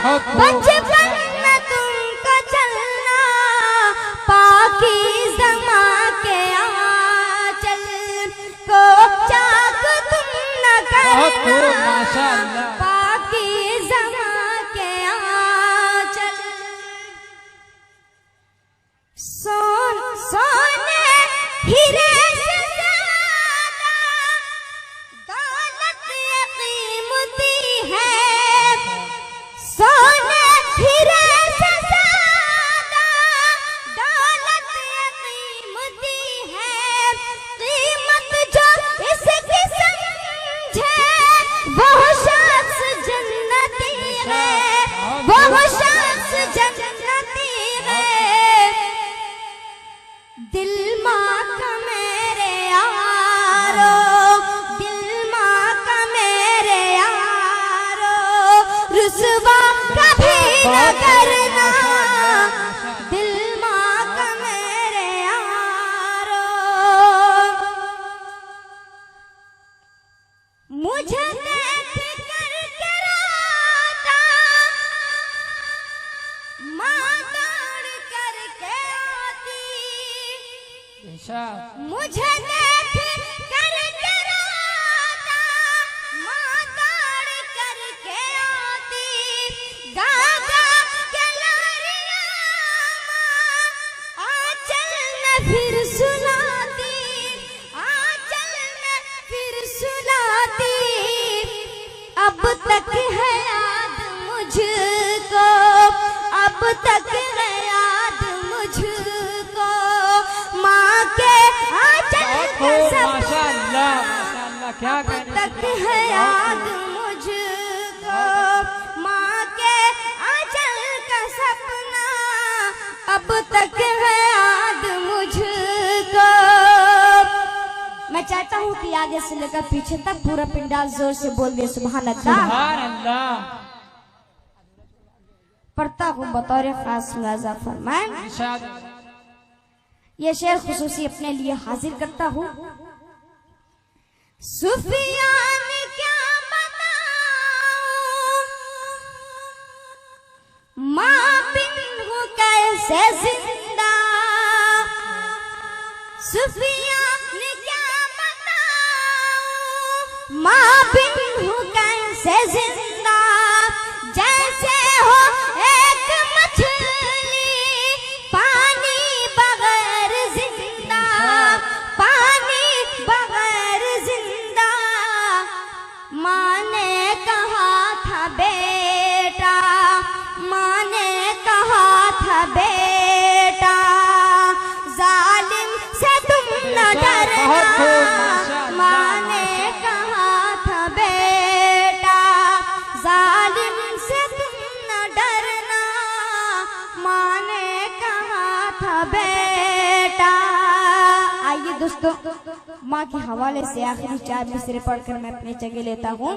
बचपन में तुमको चलना पाकीज़ा माँ के आंचल को चाक तुम न करना पाकीज़ा माँ के आंचल। सोने हीरे से ज़्यादा दौलत ये कीमती है। सोने हीरे से ज़्यादा दौलत ये कीमती है। कीमत जो इसकी समझे वो शख्स जन्नती है, वो शख्स जन्नती है। दिल माँ का मेरे यारो, दिल माँ का मेरे यारो, रुसवा कभी न करना। दिल माँ का मेरे यारो, मुझे देख कर रोता माँ दौड़ करके आती। मुझे देख कर रोता माँ दौड़ करके आती। गागा के लारियाँ माँ आंचल में फिर सुलाती, आंचल में फिर सुलाती। अब तक है याद मुझको, अब तक है याद मुझको माँ के आंचल का सपना। अब तक है याद मुझको माँ के आंचल का सपना। अब तक है याद मुझको। मैं चाहता हूँ कि आगे से लेकर पीछे तक पूरा पिंडाल जोर से बोल दे सुभान अल्लाह। पढ़ता हूँ बतौर खास मुलाजा फरमाएं। ये शेर खुसूसी अपने लिए हाजिर करता हूँ। सुफियान क्या बताऊं माँ बिन हूँ कैसे जिंदा। सुफियान क्या बताऊं माँ बिन हूँ कैसे जिंदा। जैसे हो एक मछली पानी बगैर जिंदा, पानी बगैर जिंदा। माँ ने कहा था बेटा, माँ ने कहा था बेटा, जालिम से तुम न डरना। माँ ने कहा था बेटा, जालिम से तुम न डरना। माँ ने कहा था बेटा। आइए दोस्तों, माँ के हवाले से आखिरी 4 मिसरे पढ़कर मैं अपनी जगह लेता हूँ।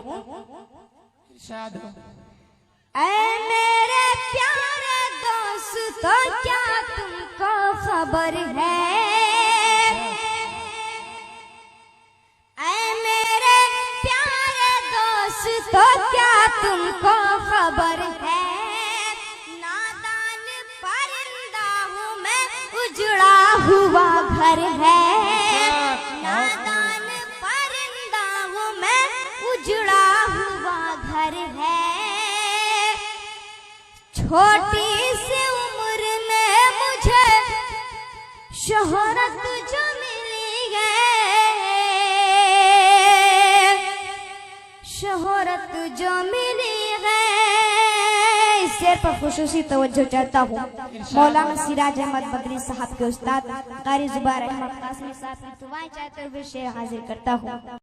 ऐ मेरे प्यारे दोस्तों क्या तुमको खबर है। ऐ मेरे प्यारे दोस्तों क्या तुमको खबर है। नादान परिंदा हूँ मैं, उजड़ा हुआ घर है। नादान परिंदा हूँ मैं, उजड़ा हुआ घर है। छोटी सी उम्र में मुझे शोहरत जो मिली है, शोहरत जो मिली है। इस शेर पर खुसूसी तवज्जो चाहता हूँ मौलाना सिराज अहमद बदरी साहब के उस्ताद कारी जुबार अहमद कासमी साहब की दुआएं चाहते हुए शेर हाजिर करता हूँ।